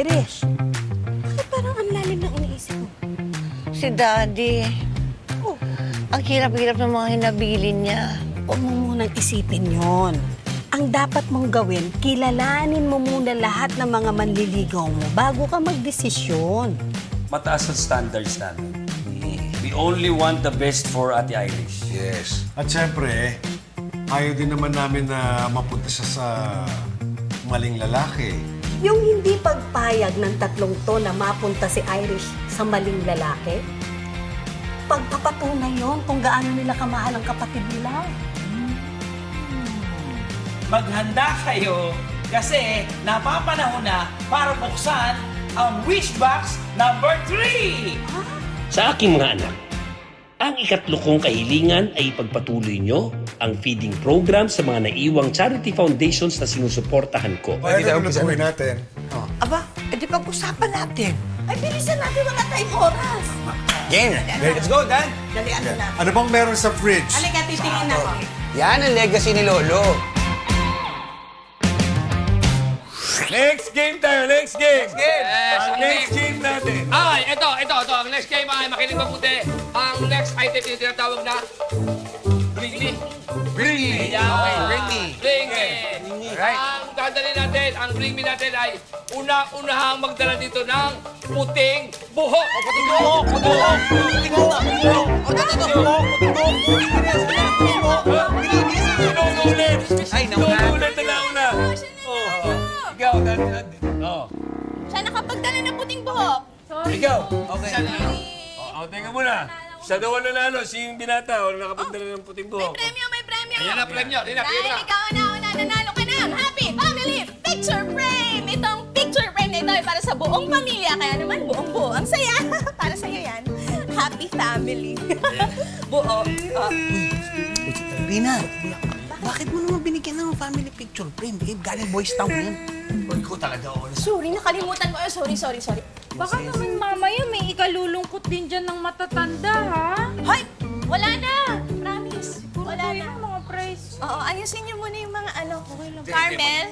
Irish, bakit parang ang lalim ng iniisip mo? Si Daddy. Oh, Ang hirap-hirap ng mga hinabilin niya. huwag mo munang isipin yon. Ang dapat mong gawin, kilalanin mo muna lahat ng mga manliligaw mo bago ka magdesisyon. Mataas ang standards namin. We only want the best for Ate Irish. Yes. At syempre, ayaw din naman namin na mapunta siya sa maling lalaki. Yung hindi pagpayag ng tatlong to na mapunta si Irish sa maling lalaki, pagpapatunay yon kung gaano nila kamahal ang kapatid nila. Maghanda kayo kasi napapanahon na para buksan ang wish box number 3! Sa aking mga anak, ang ikatlo kong kahilingan ay ipagpatuloy nyo ang feeding program sa mga naiwang charity foundations na sinusuportahan ko. Pwede tayo lutuin natin. Aba, edi pag-usapan natin. Ay, bilisan natin, wala tayong oras. Game! Let's go, Dan! Dalian na natin. Ano bang meron sa fridge? Halika, titingin ako. Yan ang legacy ni Lolo. Next game tayo, next game! Yes! Ang next game natin. Ay, ito. Ang next game ay makinig mabuti. Ang next item yung tinatawag na Bring Me. Bring me! Yan. Okay, bring me. Bring Me. Right. Ang dadali natin, ang Bring Me natin ay unahang magdala dito ng puting buhok. Puting buhok! Puting buhok! Puting buhok! Puting buhok! Inuulit! Ay, nauna. Inuulit na nauna. Ikaw, Dan. Siya nakapagdala ng puting buhok. Ikaw. Okay. Teka muna. Siya daw ang nanalo, si yung binata, o nakapagdala ng puting buhok. May premyo! Ayan na, premyo. Ayan na, Dahil ikaw na nanalo ka ng Happy Family Picture Frame! Itong picture frame na ito ay para sa buong pamilya. Kaya naman, buong-buo. Ang saya. Para sa'yo yan. Happy Family. Buo. Rina, bakit mo naman binigyan ng family picture frame? Galing Boys Town yan. Ikaw talaga, Sorry, nakalimutan ko. Sorry. Baka naman mamaya may ikalulungkot din dyan ng matatanda, ha? Hoy! Wala na! Promise. Wala Wala na. na mga price. Oo, ayusin niyo muna yung mga ano. Carmel.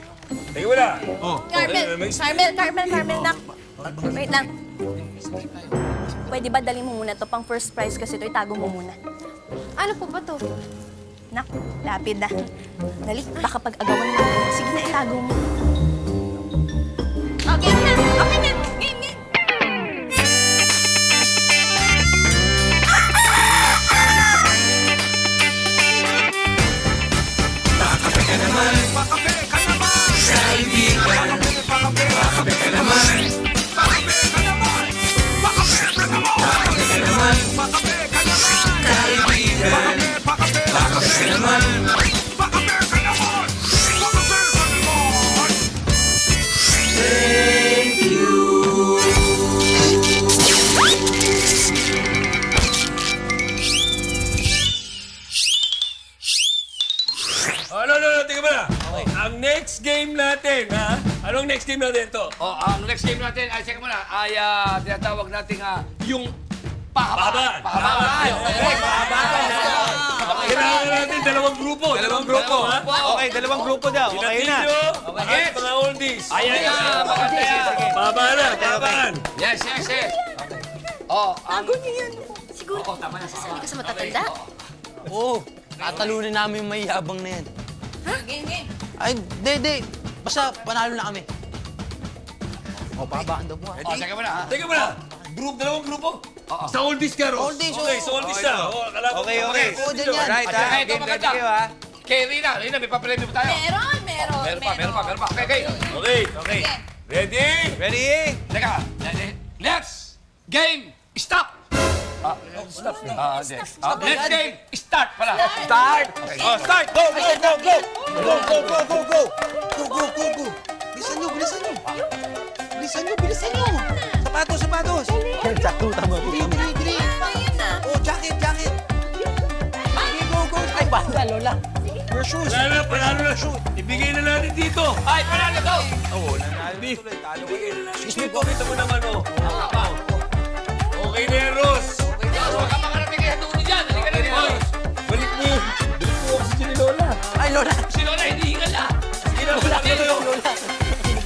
Teka muna. Carmel, nak. Wait lang. Pwede ba dalhin mo muna to pang first prize kasi ito, itago mo muna. Ano po ba to? Nak, lapid na. Dali, baka pag-agawan mo. Sige na, itago mo. Okay na, okay na. Game. Teka muna. Ang next game natin, ha? Anong next game natin ito? Ang next game natin ay, seka muna, ay tinatawag natin yung Pahabaan. pahabaan. Kailangan natin dalawang grupo. Ha? Okay, dalawang grupo daw. Okay na. Pinatilyo at mga oldies. Ayan na, maganda yan. Pahabaan. Yes. Tago niyo yan. Siguro. Sasabi ka sa matatanda. Oo, tatalunin namin yung mayabang na yan. Ha? Game. Ay, di. Basta panalo na kami. O, babaan daw po. Seka muna. Dalawang grupo. Sa oldies ka, Ros. Oldies, Okay, oo. sa oldies na. Okay. Oo, dyan yan. At saka ito maganda. Kay Rina, may papremyo pa tayo. Meron pa. Okay. Okay. Ready? Teka, let's game stop! Let's game start pala. Start! Start! Go! Bilisan nyo. Sapatos. Sakto, tama. Dili. Oh, jacket. Go. Ay, banda, Lola. Your shoes. Panalo na. Ibigay na natin dito. Ay, panalo to! Excuse me po. Kita mo naman, oh. Okay na yan, Ros. Huwag ka makarating kaya doon dyan. Hindi ka na dito. Balik mo kasi si Lola. Ay, Lola. Si Lola, hindi hingal na.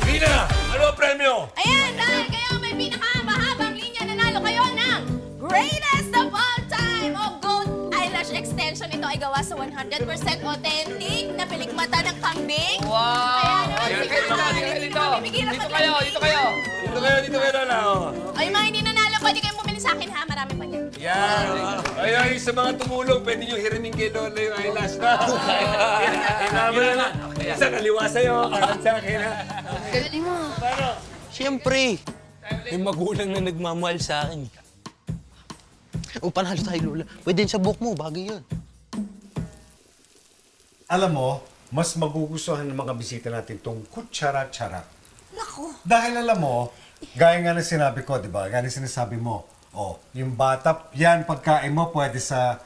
Rina, ano ang premyo? Ayan, mahirap Dito pag- kayo, dito kayo. Dito kayo, Lola. Oh. Ay, mga hindi nanalo, pwede kayong bumili sa akin, ha? Marami pa niyan. Yan. Ay, sa mga tumulong, pwede nyo hirimin kay Lola yung eyelash na. Kailangan na. Isa kaliwa sa'yo, kanan sa akin, ha? Galing mo. Siyempre. May magulang na nagmamahal sa akin. O, panalo tayo, Lola. Pwede sa book mo, bagay yun. Alam mo, mas magugustuhan ng mga bisita natin tong kutsara-tsara. Nako. Dahil alam mo, gaya nga ng sinabi ko, di ba? Gaya ng sinasabi mo, yung bata, yan pagkain mo pwede sa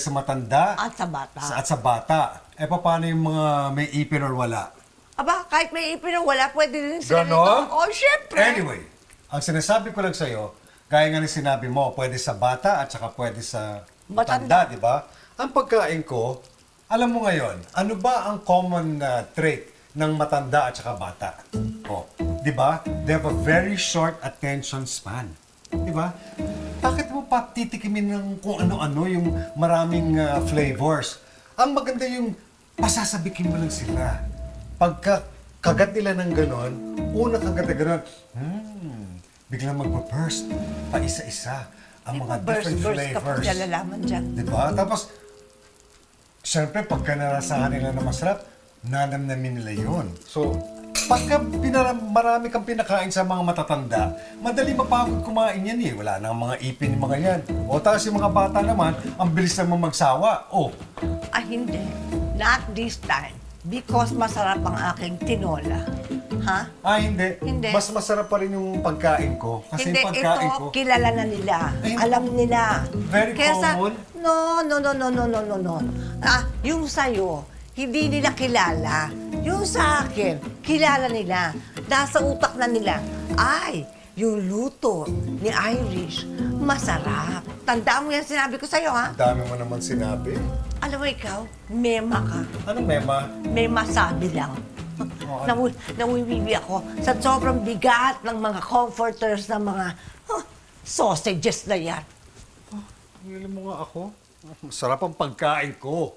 matanda At sa bata. at sa bata. Eh, paano yung mga may ipin or wala? Aba, kahit may ipin o wala, pwede din sila Ganon? nito. Oh, syempre. Anyway, ang sinasabi ko lang sa'yo, gaya nga ng sinabi mo, pwede sa bata at saka pwede sa matanda, di ba? Ang pagkain ko, alam mo ngayon, ano ba ang common trait ng matanda at saka bata? Di ba? They have a very short attention span. Di ba? Bakit mo pa titikimin ng kung ano-ano yung maraming flavors? Ang maganda yung pasasabikin mo lang sila. Pagka kagat nila ng ganon, una kagat na ganon, biglang magpa-burst pa isa-isa ang mga different Burst ka pa flavors. nalalaman dyan. Di ba? Tapos, siyempre, pagka narasahan nila na masarap, nanamnamin nila yun. So, pagka marami kang pinakain sa mga matatanda, madali mapagod kumain yan eh. Wala nang mga ipin yung mga yan. O tapos yung mga bata naman, ang bilis naman magsawa. Ah, hindi. Not this time. Because masarap ang aking tinola. Ha? Hindi. Hindi. Mas masarap pa rin yung pagkain ko. Kasi Hindi, yung pagkain ito, ko, kilala na nila. Ay, Alam nila. very common. No. Yung sa'yo, hindi nila kilala. Yung sa akin, kilala nila. Nasa utak na nila. Ay, yung luto ni Irish, masarap. Tandaan mo yan sinabi ko sa'yo, ha? dami mo naman sinabi. Alam mo ikaw, mema ka. Anong mema? May masabi lang. Nawiwiwi ako sa sobrang bigat ng mga comforters ng mga sausages na yan. Hili mo nga ako. Masarap ang pagkain ko.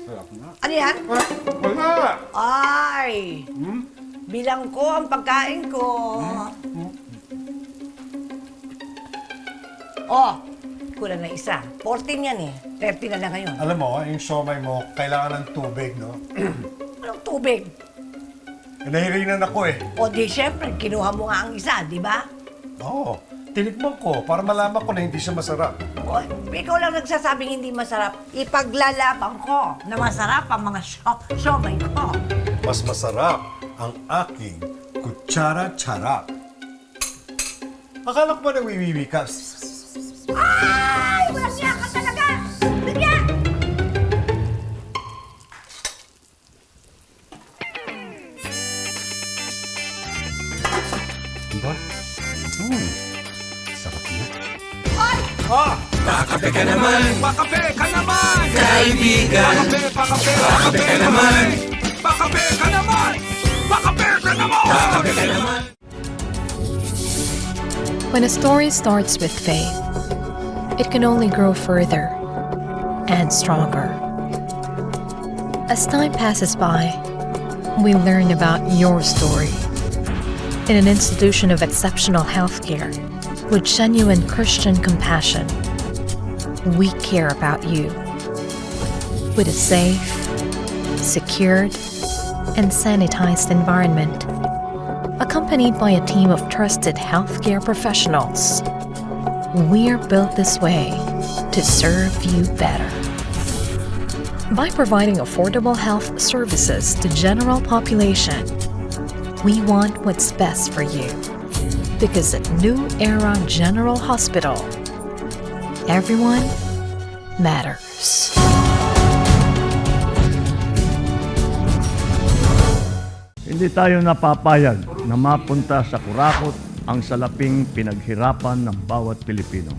Sarap na. Ano yan? Wala! Ay! Bilang ko ang pagkain ko. Oh, kulang na isa. 14 yan eh. 30 na lang ngayon. Alam mo, yung siomay mo, kailangan ng tubig, no? Anong tubig? Nahirinan ako eh. O di syempre, kinuha mo nga ang isa, di ba? Oo. Tinikman ko para malaman ko na hindi siya masarap. O, ikaw lang nagsasabing hindi masarap. Ipaglalaban ko na masarap ang mga siomay ko. Mas masarap ang aking kutsara-tsara. Akala ko ba nagwiwiwi ka? Ay! Walang niya ka talaga! Bigyan! Diba? Sarap na. Pakape ka naman! Pakape ka naman! Kaibigan! Pakape ka naman! Pakape ka naman! Pakape ka naman! Pakape ka naman! When a story starts with faith, it can only grow further and stronger. As time passes by, we learn about your story. In an institution of exceptional healthcare, with genuine Christian compassion, we care about you. With a safe, secured, and sanitized environment, accompanied by a team of trusted healthcare professionals, we're built this way to serve you better. By providing affordable health services to general population, we want what's best for you. Because at New Era General Hospital, everyone matters. Hindi tayo napapayag na mapunta sa kurakot ang salaping pinaghirapan ng bawat Pilipino.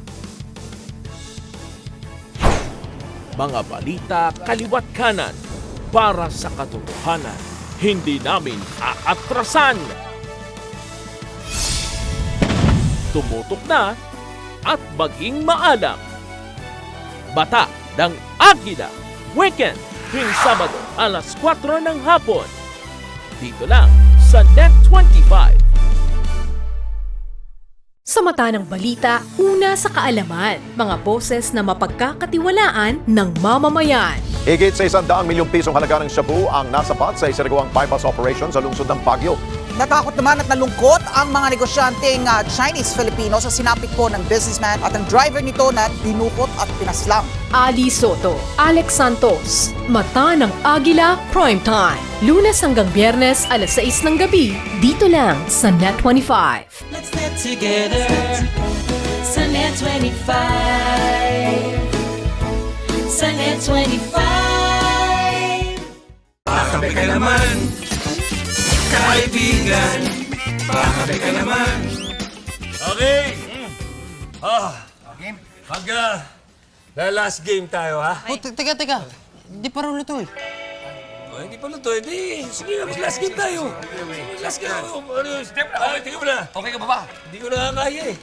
Mga balita kaliwat kanan para sa katotohanan. Hindi namin aatrasan. tumutok na at maging maalam. Bata ng Agila, Weekend, tuwing Sabado alas 4 ng hapon. Dito lang sa Net25. Sa mata ng balita, una sa kaalaman, mga boses na mapagkakatiwalaan ng mamamayan. Higit sa 100 milyong pisong halaga ng shabu ang nasapat sa isinagawang bypass operation sa lungsod ng Baguio. Natakot naman at nalungkot ang mga negosyanteng Chinese-Filipino sa sinapit po ng businessman at ang driver nito na dinukot at pinaslang. Ali Soto, Alex Santos, Mata ng Agila Primetime. Lunes hanggang Biyernes alas 6 ng gabi, dito lang sa Net25. Let's get together sa Net25. Sa Net25. Pakape ka naman, kaibigan. Pakape ka naman. Okay. Last game tayo, ha? Oh, teka. Hindi pa rin luto eh. Oh, hindi pa luto, hindi. Sige, last game tayo. Last game. Step na. Tingnan mo na. Okay ka ba ba? Hindi ko na kaya eh.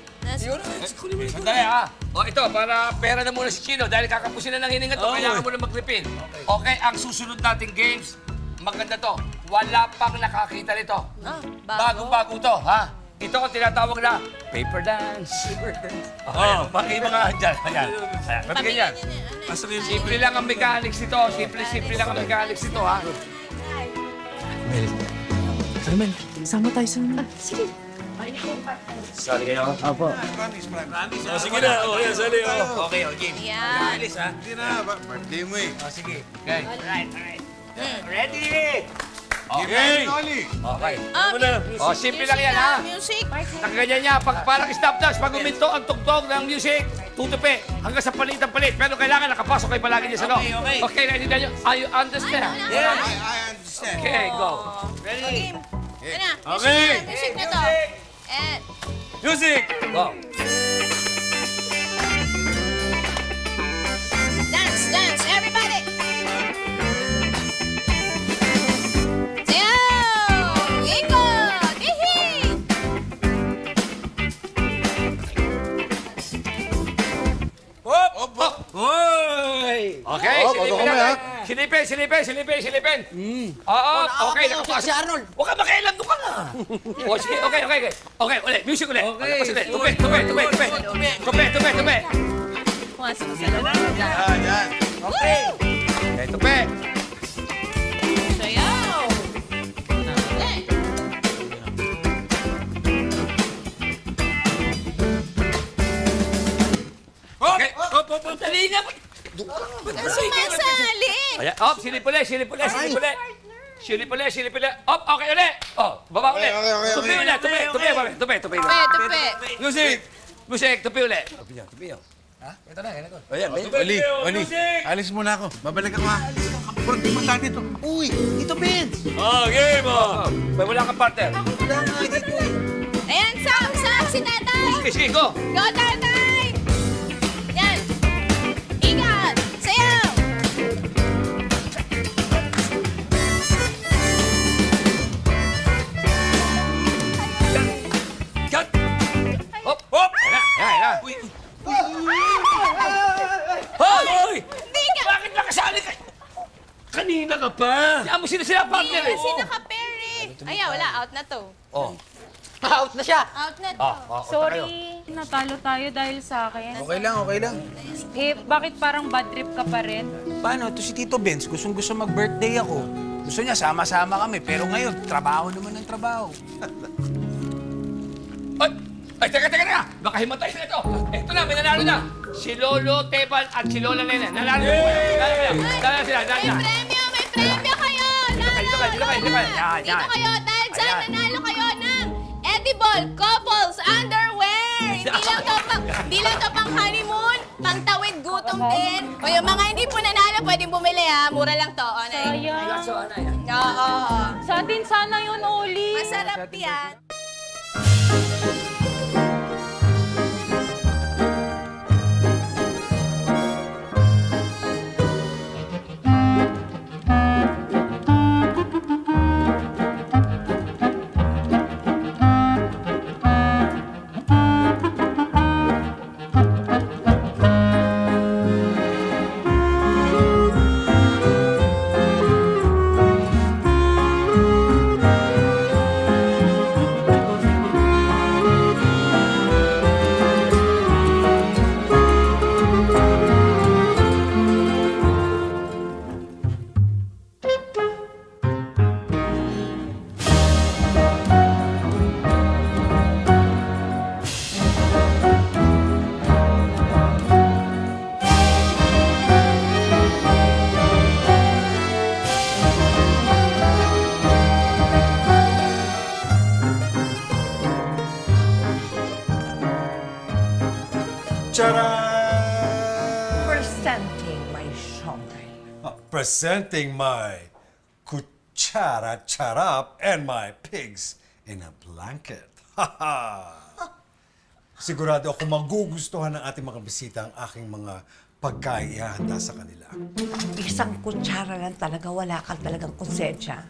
Sandali ha. O ito, para pera na muna si Chino dahil kakapusin na ng hininga to, kailangan mo na mag-refill. Okay, ang susunod nating games, maganda to. Wala pang nakakita nito. Bago-bago to, ha? Ito ang tinatawag na paper dance. Paki mga dyan. Ayan. Ba't ganyan? Simple lang ang mechanics nito. Simple lang ang mechanics nito, ha? Carmen, sama tayo sa mga. Sige. Sali kayo? Apo. Sige na. Yan, sali. Okay, game. Yan. Alis, ha? Hindi na. Birthday mo eh. Sige. Okay. Alright. Ready? Okay. Okay. Simple lang yan, ha? Music. Nakaganyan niya. Parang stop dance. Pag uminto ang tugtog ng music, tutupi. Hanggang sa palit ang palit. Pero kailangan nakapasok kayo palagi niya sa loob. Okay, naiintindihan niyo? You understand? Yes. I understand. Okay, go. Ready? Yan na. Okay. Music na to. And... Music. Go. Dance, everybody! Ikot! Hihi! Okay, silipin. Oo, okay, nakapasok. Si Arnold. Huwag ka makialam, doon ka nga. O, sige, okay. Okay, ulit, music ulit. Okay. Tupi. Pumasok sa loob. Yan. Okay. Okay, tupi. Sayaw! Okay. Dali nga. Sumasali! Ayan, silip ulit. Silip ulit. Okay, ulit. Baba ulit. Tupi ulit. Tupi. Music, tupi ulit. Tupi. Ha? Ito na. Ayan, Wali. Alis muna ako. Babalik ako, ha? Hindi mata dito. Uy, ito Vince. Game, May wala kang partner. Ayan, Sam, si tatay! Sige, go. Go, tatay! Yan! Ingat! Sayaw! Cut! Hop! Ayan. Hoy! Bakit nakasali ka? Kanina ka pa. Siya mo sila partner eh. Kasi naka-pair eh. Ay, wala. Out na to. Out na siya. Out na to. Sorry, natalo tayo dahil sa akin. Okay lang. Eh, bakit parang bad trip ka pa rin? Paano? Ito si Tito Benz, gustong-gusto mag-birthday ako. Gusto niya, sama-sama kami. Pero ngayon, trabaho naman ng trabaho. Ay, teka. Baka himatay na ito. Ito na, may nanalo na. Si Lolo Teban at si Lola Nena. Nanalo na. Nanalo sila. May premyo kayo! Dito kayo. Dito kayo dahil dyan nanalo kayo ng edible couples underwear! Hindi lang to pang honeymoon, pang tawid gutom din. O yung mga hindi po nanalo, pwedeng bumili ha. Mura lang to. Sayang. Oo. Sa atin sana yun, Oli. Masarap yan. Charan! Presenting my siomay. Presenting my kutsara charap and my pigs in a blanket. Sigurado ako magugustuhan ng ating mga bisita ang aking mga pagkain ihahanda sa kanila. Isang kutsara lang talaga, wala kang talagang konsensya.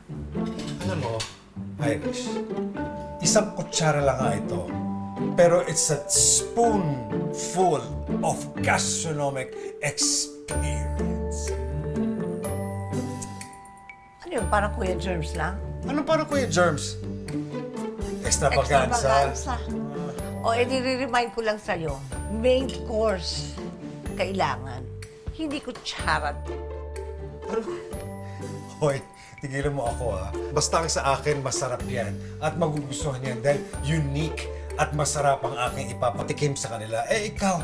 Alam mo, Irish, isang kutsara lang nga ito. Pero it's a spoonful of gastronomic experience. Ano yun, parang Kuya Germs lang? Ano parang Kuya Germs? Extravaganza. O, i-remind ko lang sa'yo, main course kailangan. Hindi kutsara. Hoy, tigilan mo ako ha. Basta ang sa akin, masarap yan. At magugustuhan yan dahil unique at masarap ang aking ipapatikim sa kanila. Eh ikaw,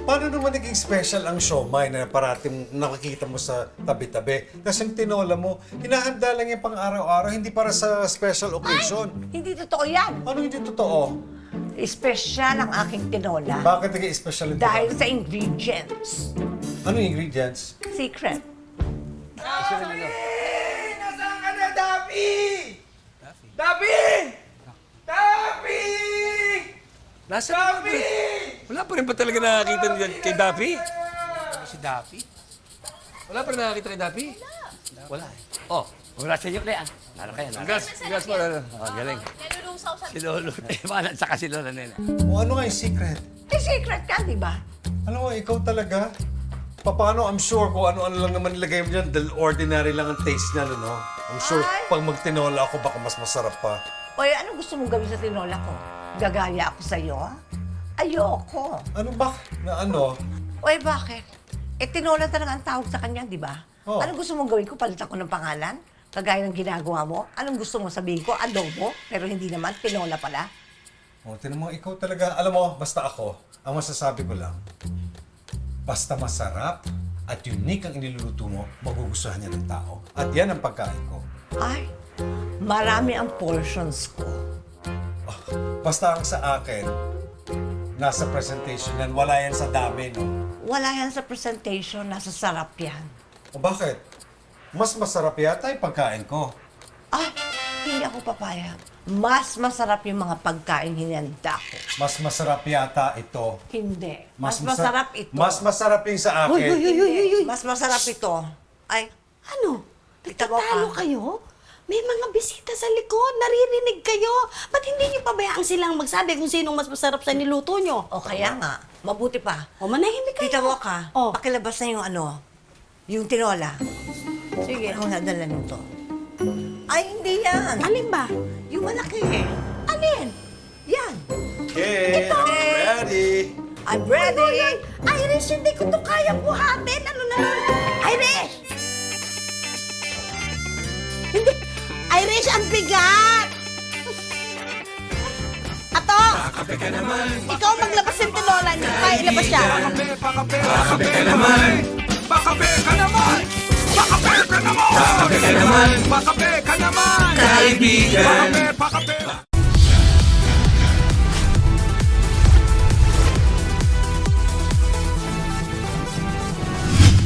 paano naman naging special ang siomay na parating nakikita mo sa tabi-tabi? Kasi yung tinola mo, hinahanda lang yung pang araw-araw, hindi para sa special occasion. Hindi totoo yan. Ano hindi totoo? Espesyal ang aking tinola. Bakit naging special yung Dahil tinola? sa ingredients. Ano yung ingredients? Secret. Nasaan ka na, Daffy? Daffy! Daffy! Nasaan Daffy? Wala pa rin ba talaga nakakita niya kay Daffy? Si Daffy? Wala pa rin nakakita kay Daffy? Wala. Oh, wala sa inyo, Clea. Lalo kayo. Congrats po. Oh, galing. Si Lolo. Manan sa kasi Lolo nila. O ano nga yung secret? Eh, secret ka, di ba? Alam mo, ikaw talaga. Paano? I'm sure kung ano-ano lang naman nilagay mo dyan, dahil ordinary lang ang taste niya, no? I'm sure pag magtinola ako, baka mas masarap pa. Oy, ano gusto mong gawin sa tinola ko? Gagaya ako sa'yo? Ayoko. Ano ba? Na ano? Oy, bakit? Eh, tinola talaga ang tawag sa kanya, di ba? Oh. Anong gusto mong gawin ko? Palitan ko ng pangalan? Kagaya ng ginagawa mo? Anong gusto mo sabihin ko? Adobo? Pero hindi naman, tinola pala. O, tinan mo, ikaw talaga, alam mo, basta ako, ang masasabi ko lang, basta masarap at unique ang iniluluto mo, magugustuhan niya ng tao. At yan ang pagkain ko. Ay, marami ang portions ko. Basta ang sa akin, nasa presentation yan, wala yan sa dami, no? Wala yan sa presentation, nasa sarap yan. O bakit? Mas masarap yata yung pagkain ko. Ah, hindi ako papayag. Mas masarap yung mga pagkain hinanda ko. Mas masarap yata ito. Hindi. Mas masarap ito. Mas masarap yung sa akin. Mas masarap ito. Ay, Ano? Nagtatalo Nagtatalo kayo? May mga bisita sa likod, naririnig kayo. Ba't hindi niyo pabayaan silang magsabi kung sinong mas masarap sa niluto niyo? o kaya nga, mabuti pa. O manahimik kayo. Kita mo ka, Oh. pakilabas na yung yung tinola. Sige, ang nadala nito. Ay, hindi yan. Alin ba? Yung malaki. Alin? Yan. Okay, I'm ready. I'm ready. Irish, hindi ko to kayang buhatin. Ano na lang? Irish! Hindi. Irish, ang bigat! Ato! Ikaw maglabas ng tinola. Hindi ko kaya ilabas siya. Pakape ka naman! Pakape ka naman! Pakape ka naman! Pakape ka naman! Pakape ka naman! Kaibigan! Pakape!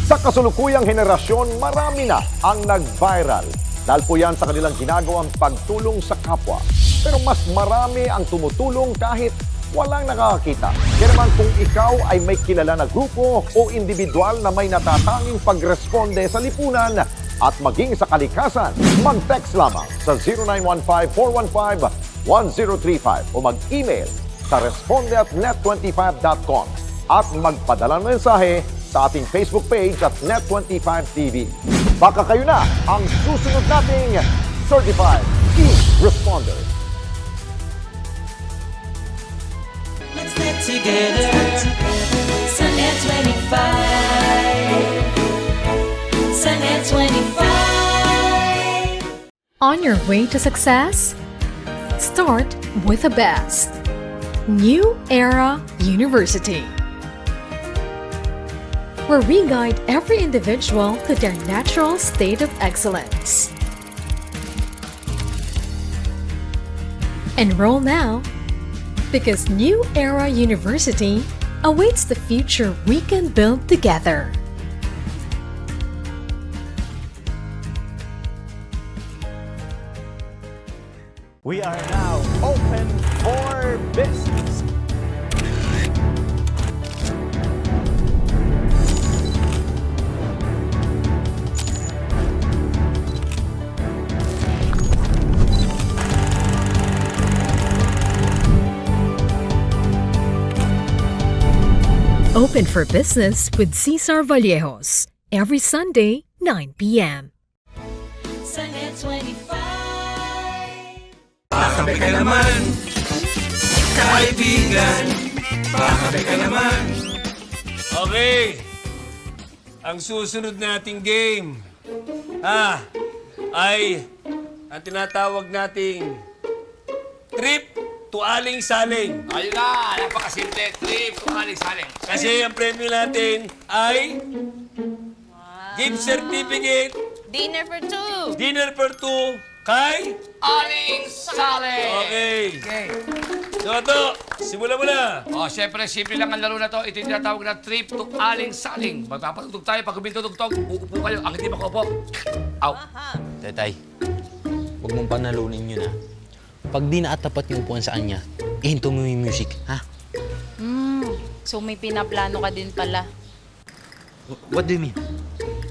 Sa kasulukuyang henerasyon, marami na ang nag-viral. Dahil po yan sa kanilang ginagawang pagtulong sa kapwa. Pero mas marami ang tumutulong kahit walang nakakakita. Kaya naman kung ikaw ay may kilala na grupo o individual na may natatanging pagresponde sa lipunan at maging sa kalikasan, mag-text lamang sa 0915-415-1035 o mag-email sa responde@net25.com at magpadala ng mensahe sa ating Facebook page at Net25TV. Baka kayo na ang susunod nating Certified E-Responder. Let's get together. Sunnet 25. Sunnet 25. On your way to success? Start with the best. New Era University, where we guide every individual to their natural state of excellence. Enroll now, because New Era University awaits the future we can build together. We are now open for business. Open for Business with Cesar Vallejos. Every Sunday, 9 p.m. Sunday 25. Pakape ka naman, kaibigan. Pakape ka naman. Okay. Ang susunod nating game ay ang tinatawag nating trip to aling-saling. Ayun na, napakasimple. Trip to aling-saling. Kasi ang premyo natin ay gift certificate, Dinner for two. dinner for two, kay... Aling-saling! Okay. So ito, simulan mo na. Siyempre, simple lang ang laro na to. Ito yung tinatawag na trip to aling-saling. Magpapatugtog tayo. Pag humintutugtog, uupo kayo. Ang hindi makaupo, out. Tetay, huwag mong panalunin yun, ha? Pag di naatapat yung upuan sa kanya, ihinto mo yung music, ha? So may pinaplano ka din pala. What do you mean?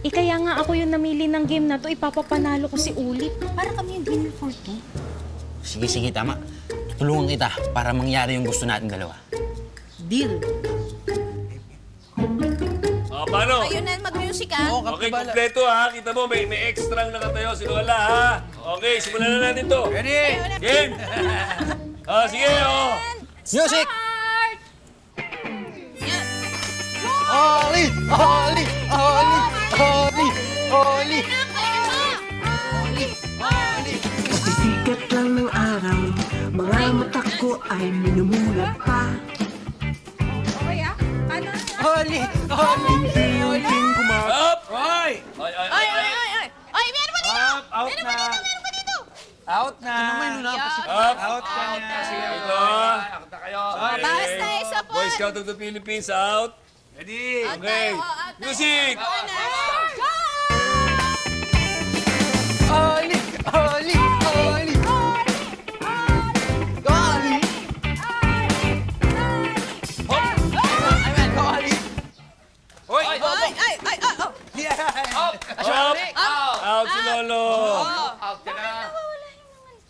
Kaya nga ako yung namili ng game na to, ipapapanalo ko si Ulit. Para kami yung dinner for two. Sige, tama. Tutulungan kita para mangyari yung gusto natin dalawa. Deal. Paano? Ayun na, mag-music ha. Okay, kompleto ha. Kita mo, may extra nakatayo si Lola ha. Okay, simulan na natin to. Ready? Game! Sige, Music! Oli! Oli! Oli! Oli! Oli! Sikat lang ng araw, mga mata ko ay minumulat pa. Oli! Oli! Oli! Up! Hoy! Ay, meron pa dito! Out na. Out na. Up! Out ka na. Ito. Out na kayo. Bawas na isa po. Boy Scout of the Philippines, out. Ready? Okay. Music! Oli! Oli! Oli! Oli! Hoy! Out! Out si Lolo. Out ka na.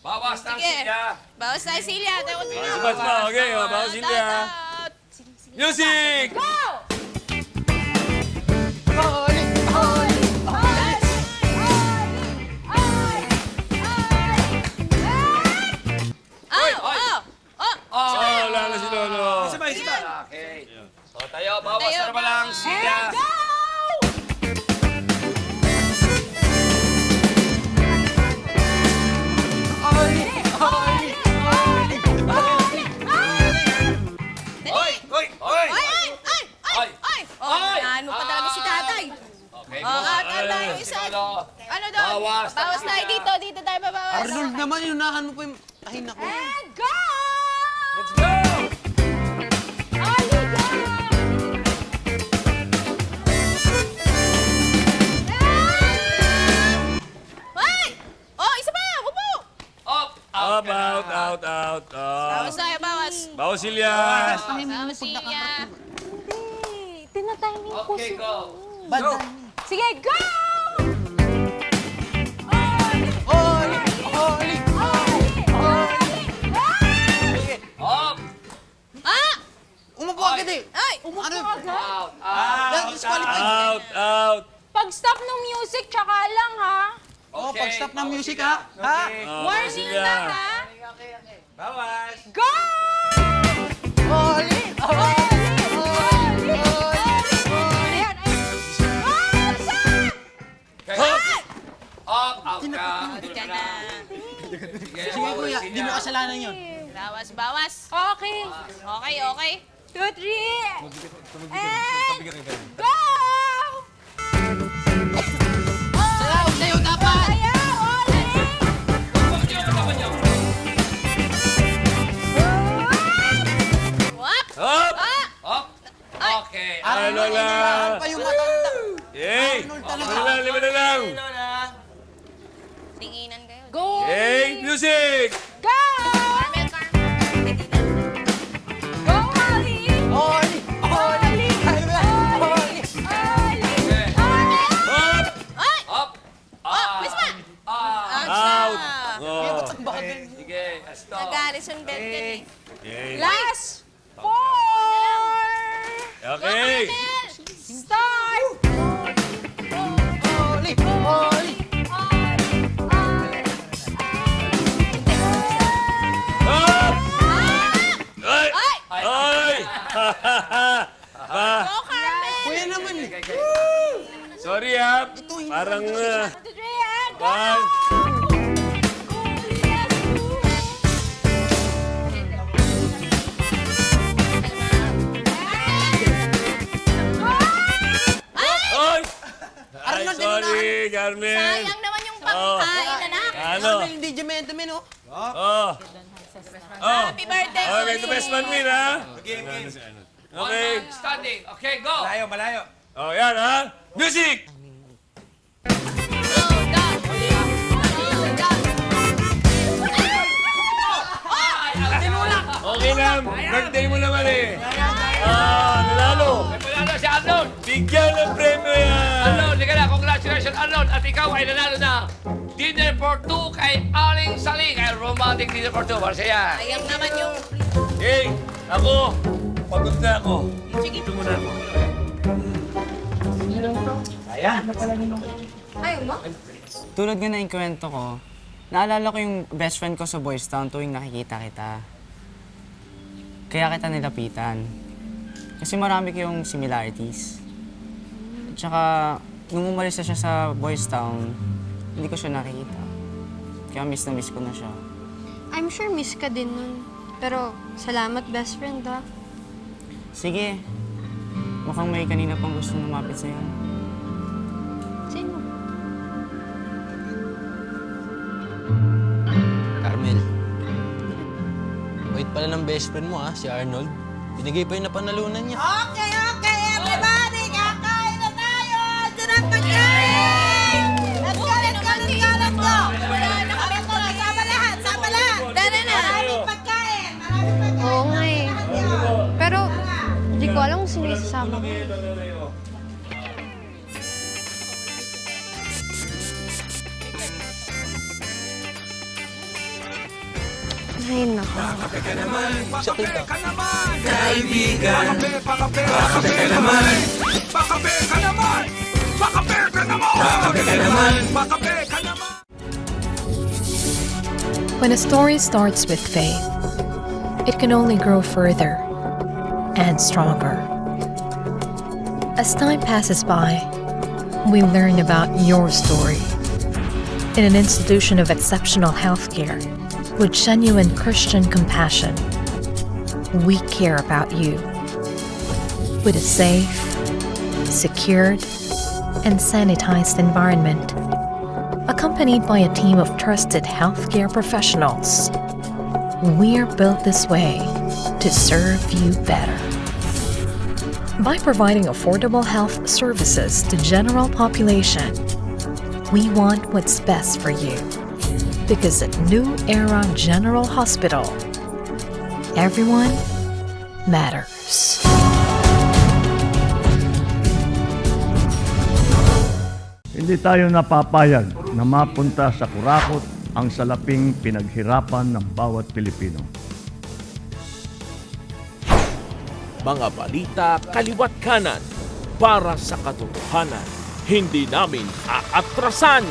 Bawas na ang Sige. silya. Bawas na silya. Sabas pa, okay. Bawas silya. Music! Oli! Oli! Wala na si Lolo. Okay. O tayo, bawas na naman ang silya. Oli! Oli! Oli! Hoy! Hoy! Hoy! Ano pa talaga si tatay? Okay, Tatay, isa. Lolo. Ano doon? Bawas. Bawas tayo dito. Dito tayo babawas. Arnold naman, inunahan mo pa yung... Ay, naku. Go! Let's go! Hoy! Oh, isa pa! Upo! Up! Up, out. Bawas tayo, bawas. Bawas silya. Bawas silya. Tinatiming ko Okay, go! Go! Sige, go! Oli! Oli! Up! Umupo agad eh! Ay! Ano? Out. Pag-stop ng music, tsaka lang, ha? Oh, pag-stop ng music ha? Warning lang, ha? Bawas. Go! Oli! Oli! Oli! Ayan, Up! Out ka! Diyan na. Sige kuya, di mo kasalanan yun. Bawas, bawas. Okay. Okay. 2, 3. And go! Sayaw dapat! Ayaw, Oli! Wap! Up! Up! Lola! pa yung matanda. Yay! Lima na lang! Tinginan kayo. Go! Yay! Music! Go! Go, Holly! Oli! Oli! Up! Up! Miss Ma! Out! Sige, stop. Nag-Harrison Bell ka eh. Yay! Last 4! Okay! Start! Oli! Oli! Up! Ay! Ay! Go, Carmen! Kuya naman eh. Sorry ha. Parang... One. Ay! Ay, sorry, Carmen. Sayang naman yung pangkain, anak. Ano? Hindi gentleman, oh. Oh. Happy birthday, Okay, the best man win, ha? Okay. Standing. Okay, go. Malayo. Oh, yan, ha? Music! Okay na, birthday mo naman eh. Nanalo. Nanalo si Arnold. Bigyan ng premyo yan. Arnold, liga na. Congratulations, Arnold. At ikaw ay nanalo na dinner for two kay Aling Saling. Ay romantic dinner for two. Para sa'ya. Sayang naman yung... Hey, ako. Pagod na ako. Ito muna ako. Ayaw mo? Tulad nga na yung kwento ko, naalala ko yung best friend ko sa Boys Town tuwing nakikita kita. Kaya kita nilapitan. Kasi marami kayong similarities. At saka, nung umalis na siya sa Boys Town, hindi ko siya nakikita. Kaya miss na miss ko na siya. I'm sure miss ka din nun. Pero salamat, best friend, ah. Sige. Mukhang may kanina pang gusto lumapit sa'yo. Sino? Carmel. Wait pala ng best friend mo, si Arnold. Binigay pa yung napanalunan niya. Okay, everybody! Kakain na tayo! Diyan ang pagkain! Let's go! Sama lahat! Tara na! Maraming pagkain! Oo nga eh. Pero, di ko alam kung sino isasama ko. Ay, nako. Pakape ka naman! Kaibigan! Pakape ka naman! Pakape ka naman! Pakape ka naman! Pakape ka naman! Pakape ka naman! When a story starts with faith, it can only grow further and stronger. As time passes by, we learn about your story. In an institution of exceptional healthcare, with genuine Christian compassion, we care about you. With a safe, secured, and sanitized environment, accompanied by a team of trusted healthcare professionals, we're built this way to serve you better. By providing affordable health services to general population, we want what's best for you. Because at New Era General Hospital, everyone matters. Hindi tayo napapayag na mapunta sa kurakot ang salaping pinaghirapan ng bawat Pilipino. Mga balita kaliwat kanan para sa katotohanan. Hindi namin aatrasan.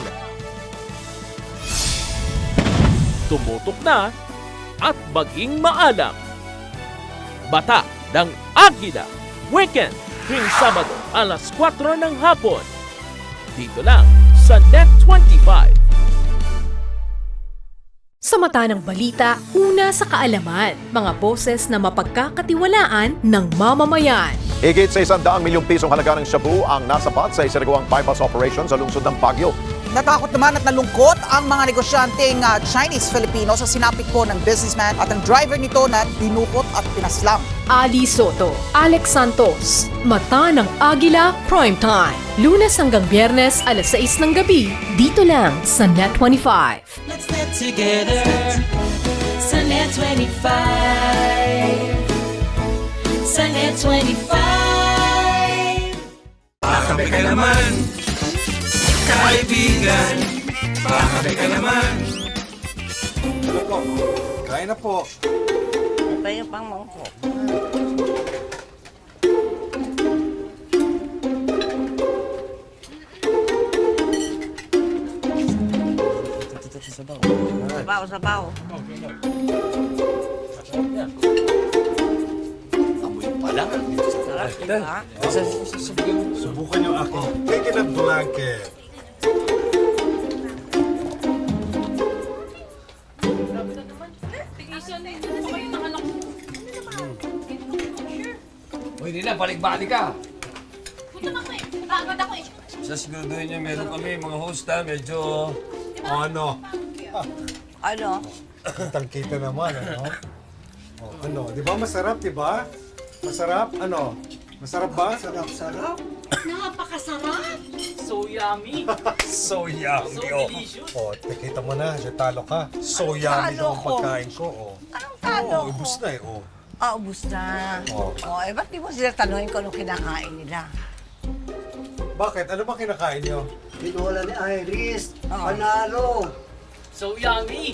Tumutok na at maging maalam. Bata ng Agila. Weekend, tuwing Sabado, alas 4 ng hapon. Dito lang sa Net25. Sa mata ng balita, una sa kaalaman, mga boses na mapagkakatiwalaan ng mamamayan. Higit sa 100 milyong pisong halaga ng shabu ang nasapat sa isaragawang bypass operation sa lungsod ng Baguio. Natakot naman at nalungkot ang mga negosyanteng Chinese-Filipino sa sinapit po ng businessman at ang driver nito na dinukot at pinaslang. Ali Soto, Alex Santos, Mata ng Agila Primetime. Lunes hanggang Biyernes, alas 6 ng gabi, dito lang sa Net25. Let's get together sa Net25. Sa Net25. Pakape ka naman, kaibigan. Pakape ka naman. Ano po? Kain na po. Tayo pang mangkok. Sabaw. Wala. Sarap, diba? Subukan yung ako. Take it a blanket. Uy, Nina, balik-balik ka. Sasiguraduhin niya meron kami, mga host ha, medyo... Ano? Ano? Kitang-kita naman, ano? Oh, ano? Di ba masarap, di ba? Masarap? Ano? Masarap ba? Sarap. Napakasarap! So yummy! So yummy, So oh. delicious. Oh, nakita mo na, talo ka. So yummy daw ang pagkain ko, oh. Anong talo Oh, ubus na eh, oh. Ah, ubus na. Oh. Ba't di mo sila tanungin kung anong kinakain nila? Bakit? Ano ba kinakain niyo? Tinola ni Iris. Panalo. So yummy!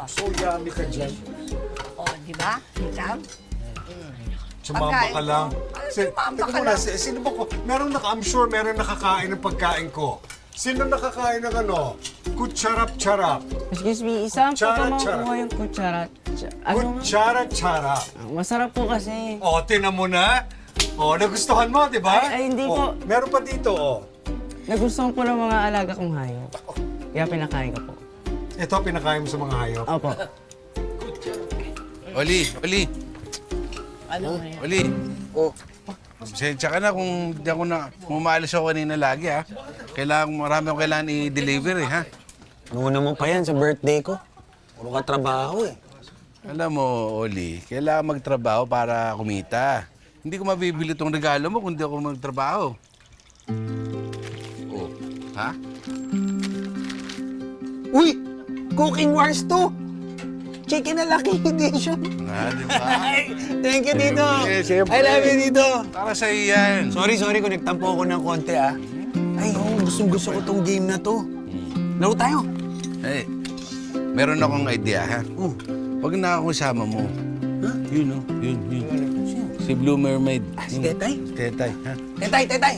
So yummy ka dyan. Di ba? Sam? Sumamba Pagkain ka ko. lang. Sumamba Teka ka muna, lang. sino ba ko? I'm sure meron nakakain ng pagkain ko. Sino nakakain ng ano? Kutsarap-charap. Excuse me, isang Kutsara-charap. mo yung kutsara. Kutsara-charap. Masarap po kasi. O, tinan mo na. O, nagustuhan mo, di ba? Ay, hindi O, po. Meron pa dito, o. Nagustuhan po ng mga alaga kong hayop. Kaya pinakain ko po. Ito, pinakain mo sa mga hayop. Opo. Oli. Ano? Oli. Pasensya ka na kung di ako kung umaalis ako kanina lagi, ha? Marami akong kailangan i-deliver, eh, ha? Noon naman pa yan sa birthday ko. Puro ka trabaho, eh. Alam mo, Oli, kailangan magtrabaho para kumita. Hindi ko mabibili tong regalo mo kung di ako magtrabaho. Oh, ha? Uy! Cooking Wars 2! Chicken na Lucky Edition! Di ba? Thank you, Tito! Eh, siyempre. I love you, Tito! Para sa'yo yan. Sorry, kung nagtampo ako ng konti, ah. Ay, gusto ko tong game na to. Laro tayo. Eh, meron akong idea, ha? Huwag na ako kasama mo. Yun, oh. Yun. Si Blue Mermaid. Si Tetay? Tetay, ha? Tetay!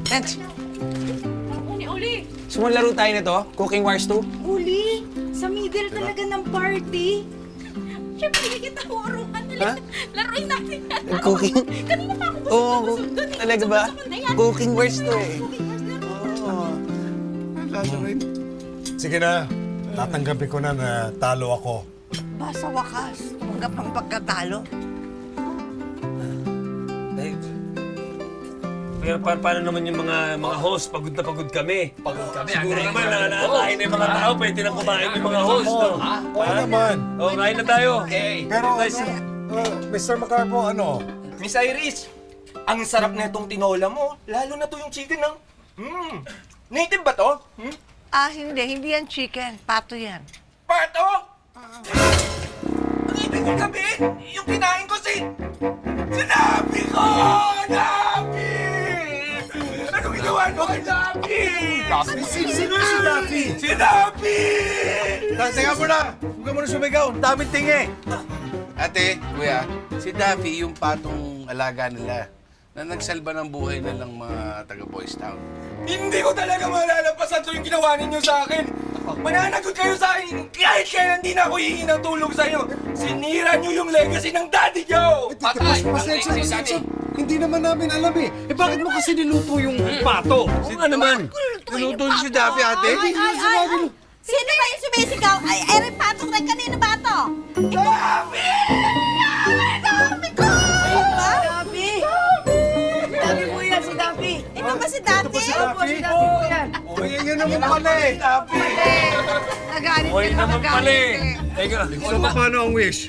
Tets! Uli! Gusto mo laro tayo nito? Cooking Wars 2? Uli! Sa middle talaga ng party. Siyempre, hindi kita urungan. Ha? Laruin natin yan. Cooking? Kanina pa ako Oo, talaga ba? Cooking Wars 2 eh. Sige na, tatanggapin ko na talo ako. Ba sa wakas, tumanggap ng pagkatalo. Pero paano naman yung mga host? Pagod na pagod kami. Siguro naman nakakain na yung mga tao, pwede na kumain yung mga host. No? Oo naman. Oo, kain na tayo. Pero, Mr. Macarpo, ano? Miss Iris, ang sarap na itong tinola mo. Lalo na to yung chicken ng... Native ba to? Hindi yan chicken. Pato yan. Pato? Ang ibig kong sabihin, yung kinain ko Sinabi ko! Nabi! Ano ginawa mo kay Nabi? Sino si Daffy? Si Nabi! Teka muna! Huwag ka muna sumigaw. Daming tingi. Ate, kuya, si Daffy yung patong alaga nila na nagsalba ng buhay nilang mga taga-Boys Town. Hindi ko talaga malalampasan to yung ginawa ninyo sa akin. Mananagot kayo sa akin. Kahit kailan hindi na ako hihingi ng tulong sa inyo. Sinira nyo yung legacy ng daddy nyo. Pasensya. Hindi naman namin alam eh. Bakit mo kasi niluto yung pato? Oo nga naman. Niluto niyo si Daffy, ate. Sino ba yung sumisigaw? Ay, Erin Patong rin. Kanino ba ito? Daffy! Daffy ko! Daffy! Daffy po yan, si Daffy. Ito ba si Daffy? Ito ba si Daffy? Opo, si Daffy po yan. Oh, yan naman pala eh. Nagalit Oy ka, naman pala eh. nagalit Teka, So, paano ang wish?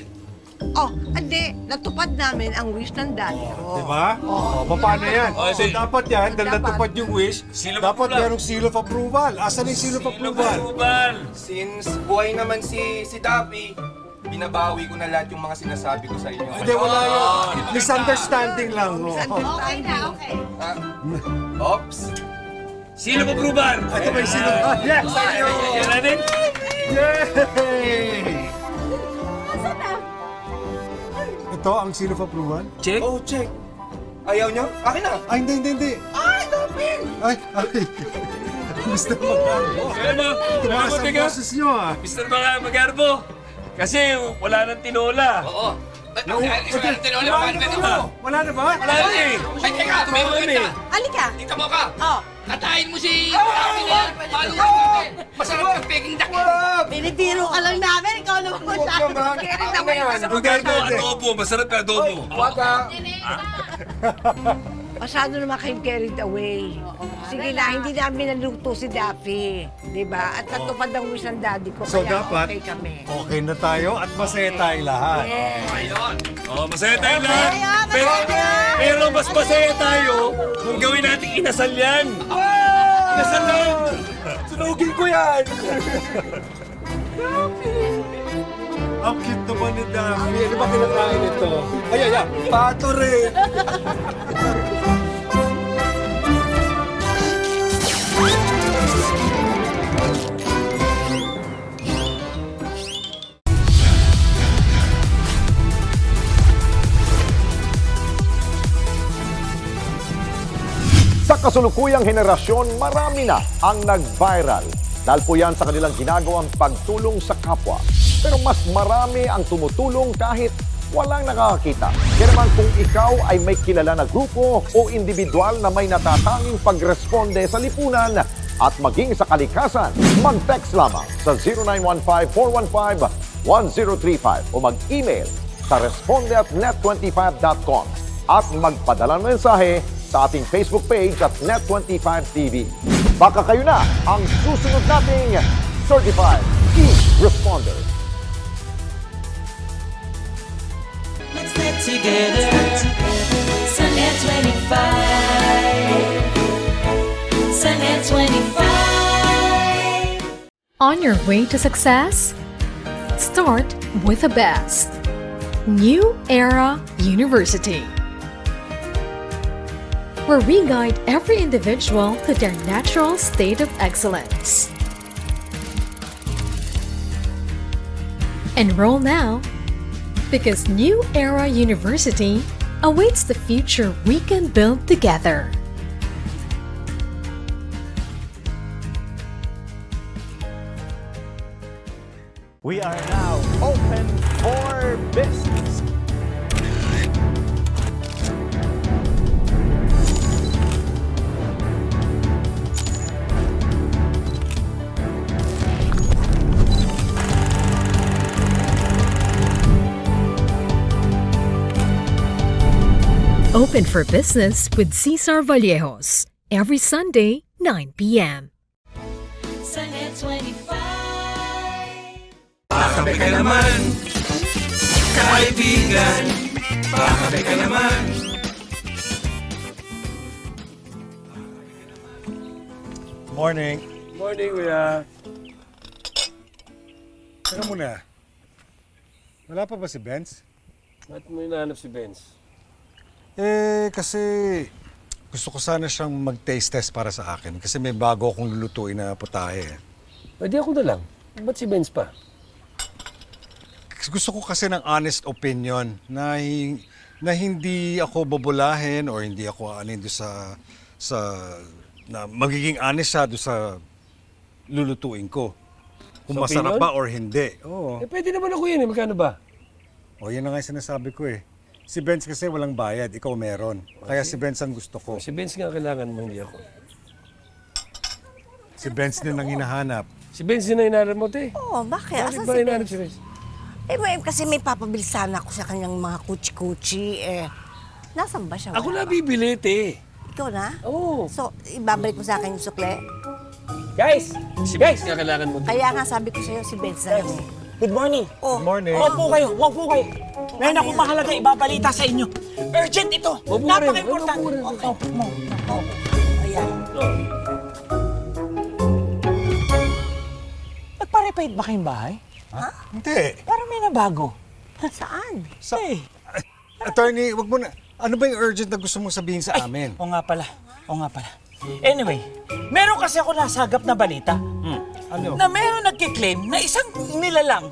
Oh, hindi. Natupad namin ang wish ng daddy ko. Di ba? Oh, paano yan? Oh, So, di- dapat yan, dahil Dapat. natupad yung wish, Seal of dapat approval. merong seal of approval. Asan yung seal of approval? Approval. Since buhay naman si Daffy, binabawi ko na lahat yung mga sinasabi ko sa inyo. Hindi, wala yun. Misunderstanding lang. Oh. Okay na, okay. Oops! Seal of approval. Ito ba yung seal of approval? Yes! Yan natin. Yay! Ito ang seal of approval? Check. Oh, check. Ayaw nyo? Akin na. Ay, hindi. Ay, Daffy! Ay. Gusto mo magkarbo. Kaya mo, Tumaas ang teka. boses nyo ah. Mr. Magarbo, kasi wala nang tinola. Oo. Wala na ba? Wala na eh. Ay, teka, may maganda. Halika. Dito mo ka. Oh. Katayin mo si Daffy na yan. Paano natin? Masarap yung peking dakil. Binibiro ka lang namin. Ikaw naman mo siya. Carried away ka sa Magarbo, adobo. Masarap na adobo. Masyado naman kayong carried away. Sige na, hindi namin naluto si Daffy. Diba? At natupad ang wish ng daddy ko. So kaya dapat, okay kami. okay na tayo at masaya tayong lahat. Ayun. Oh, masaya tayo lahat. Pero mas masaya tayo kung gawin natin inasal yan. Inasal lang. Sunugin ko yan! Ang cute naman ni Daffy. Ano ba kinakain ito? Ay. Pato rin. Sa kasulukuyang henerasyon, marami na ang nag-viral. Dahil po yan sa kanilang ginagawang pagtulong sa kapwa. Pero mas marami ang tumutulong kahit walang nakakakita. Kaya naman kung ikaw ay may kilala na grupo o individual na may natatanging pagresponde sa lipunan at maging sa kalikasan, mag-text lamang sa 0915-415-1035 o mag-email sa responde@net25.com at magpadala ng mensahe sa ating Facebook page at Net25TV. Baka kayo na ang susunod nating Certified E-Responder. Let's get together. Sunnet 25. Sunnet 25. On your way to success? Start with the best. New Era University, where we guide every individual to their natural state of excellence. Enroll now, because New Era University awaits the future we can build together. We are now open for business. Open for Business with Cesar Vallejos, every Sunday, 9 p.m. Sunnet 25. Pakape ka naman, kaibigan. Pakape ka naman. Morning. Morning, kuya. Teka muna. Wala pa ba si Benz? Ba't mo hinahanap si Benz? Kasi gusto ko sana siyang mag-taste test para sa akin. Kasi may bago akong lulutuin na putahe. Pwede ako na lang. Ba't si Benz pa? Gusto ko kasi ng honest opinion na hindi ako bobolahin or hindi ako anin doon sa na magiging honest siya doon sa lulutuin ko. Kung Sa masarap opinion? ba or hindi. Oo. Pwede naman ako yun eh. Magkano ba? O, yan na nga yung sinasabi ko eh. Si Benz kasi walang bayad, ikaw meron. Kaya si Benz ang gusto ko. Si Benz nga kailangan mo, hindi ako. Si Benz din ang hinahanap. Si Benz din ang hinahanap mo, te. Oo, bakit? Bakit Asan ba si hinahanap Benz? si Benz? Kasi may papabili sana ako sa kanyang mga kuchi-kuchi. Nasaan ba siya? Ako Wala na ba? bibili, te. Ikaw na? Oo. So, ibabalik mo sa akin yung sukle? Guys! Guys! Kailangan mo. Kaya nga sabi ko sa'yo si Benz na lang eh. Good morning. Oh. Good morning. Opo kayo, wag po kayo. Meron akong mahalaga ibabalita sa inyo. Urgent ito. Napaka-importante. Okay. Ayan. Nagpa-repaint ba kayong bahay? Ha? Hindi. Parang may nabago. Saan? Attorney, wag mo na. Ano ba yung urgent na gusto mong sabihin sa amin? O nga pala. Anyway, meron kasi ako nasagap na balita. Ano? Na meron nagkiklaim na isang nilalang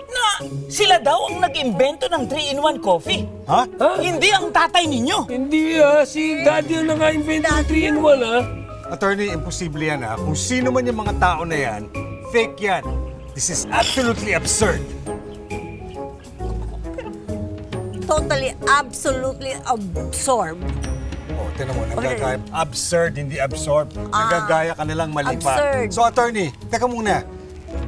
na sila daw ang nag-imbento ng 3-in-1 coffee. Ha? Hindi ang tatay ninyo. Hindi si Daddy ang naka-invento ng 3-in-1 Attorney, imposible yan Kung sino man yung mga tao na yan, fake yan. This is absolutely absurd. Totally, absolutely absorbed. Oh, tinan mo, nagagaya. Absurd, hindi absorb. Nagagaya ka nilang mali pa. Absurd. So, attorney, teka muna.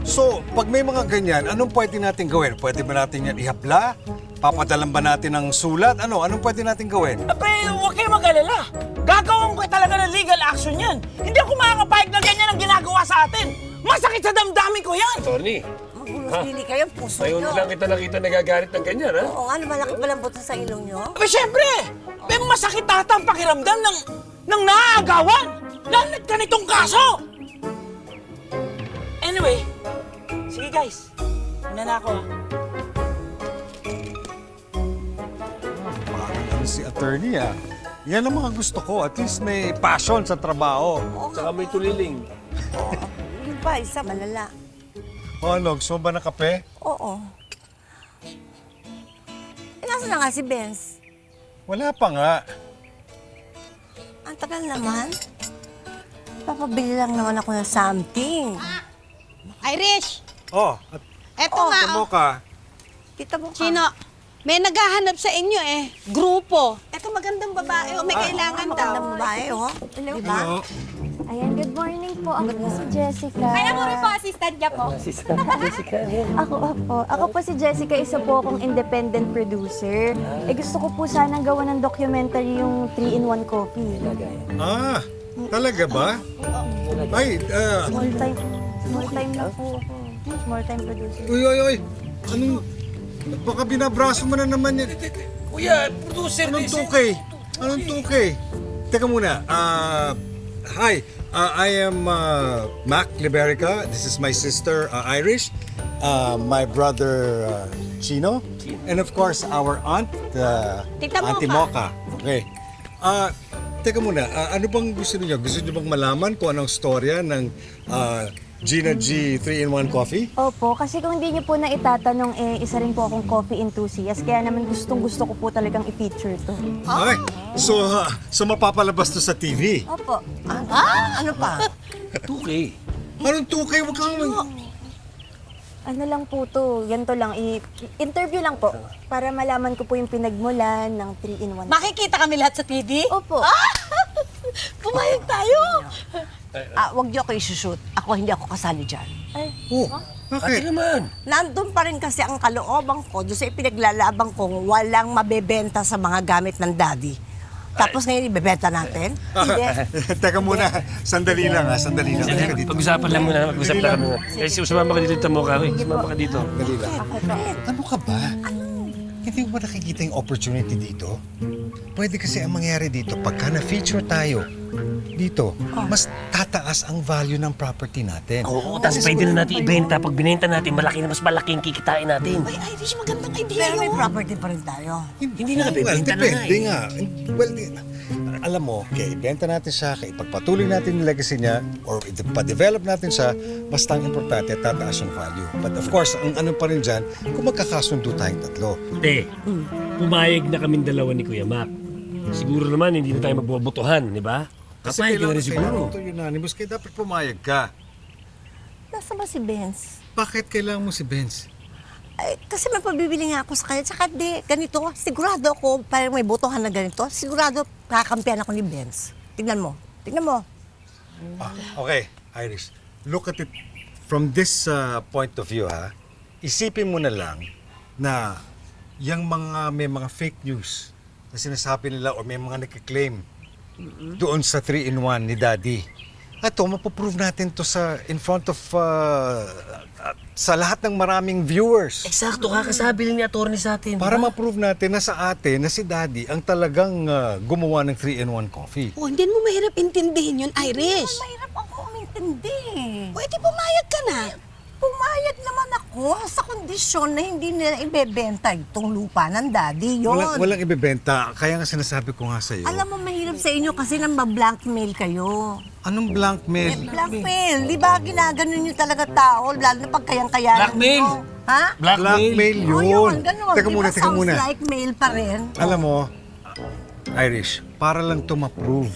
So, pag may mga ganyan, anong pwede natin gawin? Pwede ba natin yan ihapla? Papadalan ba natin ng sulat? Anong pwede natin gawin? Abe, huwag kayong mag-alala. Gagawin ko talaga ng legal action yan. Hindi ako makakapayag na ganyan ang ginagawa sa atin. Masakit sa damdamin ko yan. Tony. Magulos-pili kayo, puso Ngayon nyo. lang kita nakita nagagalit ng ganyan, ha? Oo nga, malaki palang buto sa ilong nyo. Abe, syempre. May masakit ata ang pakiramdam ng naaagawan. Lalo na ganitong kaso. Anyway, sige guys. Una na ako. Ano si attorney Yan ang mga gusto ko. At least may passion sa trabaho. Tsaka may tuliling. Yung pa, isa malala. Ano, gusto mo ba ng kape? Oo. Nasaan na nga si Benz? Wala pa nga. Ang tagal naman. Papabili lang naman ako ng something. Irish! Oh, Eto nga, tamo ka. Kita mo ka. Chino, may naghahanap sa inyo grupo. Eto magandang babae, may kailangan daw. Magandang babae, Diba? Ayan, good morning po. Ako po si Jessica. Kaya mo rin po, assistant niya po. Ako po si Jessica, isa po akong independent producer. Gusto ko po sanang gawa ng documentary yung 3-in-1 coffee. Talaga ba? Ay, Small time na po ako. Small time producer. Uy. Anong, baka binabraso mo na naman yan. Kuya, producer Anong tukay? Anong tukay? Teka muna, hi, I am Mac Liberica. This is my sister, Irish. My brother, Chino. And of course, our aunt, Tita Mocha. Auntie Mocha. Okay. Teka muna, ano bang gusto niyo? Gusto niyo bang malaman kung anong storya ng Gina G 3-in-1 coffee? Opo, kasi kung hindi niyo po na itatanong, isa rin po akong coffee enthusiast. Kaya naman gustong-gusto ko po talagang i-feature to. Ay, so mapapalabas to sa TV? Opo. Ano pa? 2K. Anong 2K? Huwag kang... Ano lang po to, ganito lang, interview lang po. Para malaman ko po yung pinagmulan ng 3-in-1. Makikita kami lahat sa TV? Opo. Pumayag tayo! Wag niyo ako isushoot. Hindi ako kasali dyan. Bakit? naman? Nandun pa rin kasi ang kalooban ko doon sa ipinaglalabang kong walang mabebenta sa mga gamit ng daddy. Tapos ngayon ibebenta natin? Hindi. Teka muna, sandali lang. Halika dito. Pag-usapan lang muna, mag-usap lang kami. Sumama ka dito, tamo ka. Sumama ka dito. Dali lang. Ano ka ba? Hindi mo ba nakikita yung opportunity dito? Pwede kasi ang mangyari dito, pagka na-feature tayo dito, mas tataas ang value ng property natin. Oo, tapos pwede na natin ibenta. Pag binenta natin, mas malaki ang kikitain natin. Ay, Irish, magandang idea Pero may yun. property pa rin tayo. Hindi na nabibenta na Depende nga. Well, alam mo, kaya ibenta natin siya, kaya ipagpatuloy natin yung legacy niya, or pa-develop natin siya, basta ang importante, tataas yung value. But of course, ang ano pa rin dyan, kung magkakasundo tayong tatlo. Pumayag na kaming dalawa ni Kuya Mac. Siguro naman, hindi na tayo magbobotohan, di ba? Kasi Kapayag na rin siguro. kailangan ito unanimous, kaya dapat pumayag ka. Nasa ba si Benz? Bakit kailangan mo si Benz? Kasi may pabibili nga ako sa kanya. Tsaka ganito, sigurado ako, parang may botohan na ganito, sigurado kakampihan ako ni Benz. Tignan mo. Okay, Iris, look at it from this point of view, Isipin mo na lang na may mga fake news na sinasabi nila o may mga nakiklaim doon sa 3-in-1 ni Daddy. Ito, mapoprove natin to in front of, sa lahat ng maraming viewers. Eksakto, kakasabi lang ni attorney sa atin. Para ma-prove natin na sa atin, na si Daddy ang talagang gumawa ng 3-in-1 coffee. Oh, hindi mo mahirap intindihin yun, Irish. Mahirap ako umintindi. O, edi pumayag ka na. Pumayag naman ako sa kondisyon na hindi nila ibebenta itong lupa ng daddy yon. Walang ibebenta. Kaya nga sinasabi ko nga sa'yo. Alam mo, mahirap sa inyo kasi nambablackmail kayo. Anong blackmail? Blackmail. Di ba ginaganon nyo talaga tao, lalo na pagkayang-kayanan Blackmail? nyo? Ha? Blackmail O yun. yun, ganun. Teka Di ba muna, teka sounds muna. like mail pa rin? Alam mo, Irish, para lang to ma-prove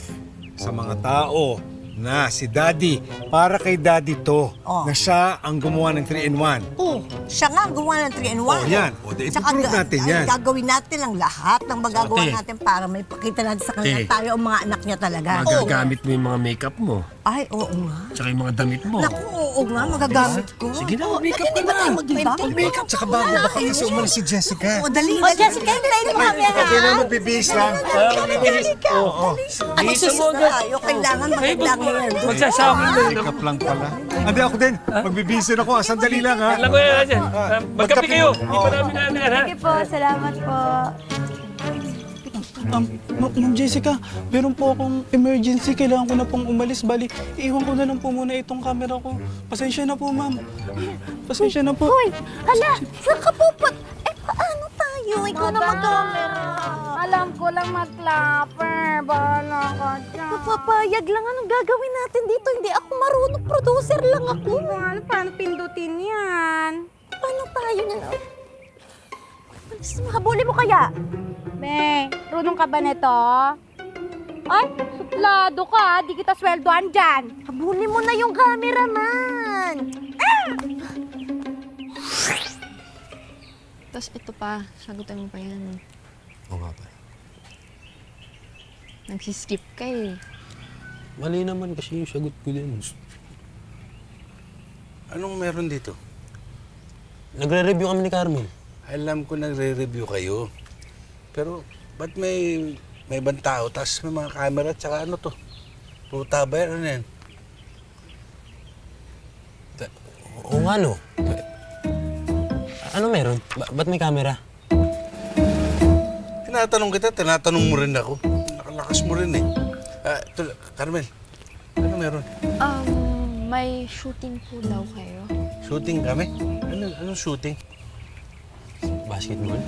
sa mga tao na si Daddy, para kay Daddy to, na siya ang gumawa ng 3-in-1. Oh, siya nga ang gumawa ng 3-in-1. Oh, yan. O, di ipiprove natin yan. Gagawin natin ang lahat ng magagawa Ate. natin para may pakita natin sa kanya Ate. tayo ang mga anak niya talaga. Magagamit mo yung mga makeup mo. Ay, oo nga. Tsaka yung mga damit mo. Naku, oo nga, magagamit ko. Sige na, makeup Di ba tayo mag-makeup? Mag-makeup, tsaka bago baka kasi umalis si Jessica. O, dali. O, Jessica, hintayin mo kami, ha? Okay na, magbibihis lang. Oo. Ay, susunod na tayo. Kailangan magandang hair. Magsasama na. Makeup lang pala. Hindi ako din. Magbibihisin ako. Sandali lang, ha? Alam ko yan, dyan. Magkape kayo. Hindi pa namin namin, ha? Sige po, salamat po. Ma'am Jessica, meron po akong emergency. Kailangan ko na pong umalis. Bali, iiwan ko na lang po muna itong camera ko. Pasensya na po, ma'am. Pasensya na po. Hoy, hala, saan ka po? Paano tayo? Ikaw na mag-camera. Alam ko lang mag-clapper. Bahala ka dyan. Papayag lang. Anong gagawin natin dito? Hindi ako marunong. Producer lang ako. Paano pindutin yan? Paano tayo na? Habulin mo kaya? Be, runong ka ba nito? Ay, suplado ka. Di kita sweldoan dyan. Habulin mo na yung cameraman. Tapos ito pa, sagutin mo pa yan. Oo nga pa. Nagsiskip ka eh. Mali naman kasi yung sagot ko din. Anong meron dito? Nagre-review kami ni Carmen. Alam ko nagre-review kayo. Pero, ba't may ibang tao, tas may mga camera, tsaka ano to? Ruta ba yan? Ano yan? Oo nga, no? Ano meron? Ba't may camera? Tinatanong kita, tinatanong mo rin ako. Nakalakas mo rin eh. Carmen, ano meron? May shooting po daw kayo. Shooting kami? Anong shooting? Basketball?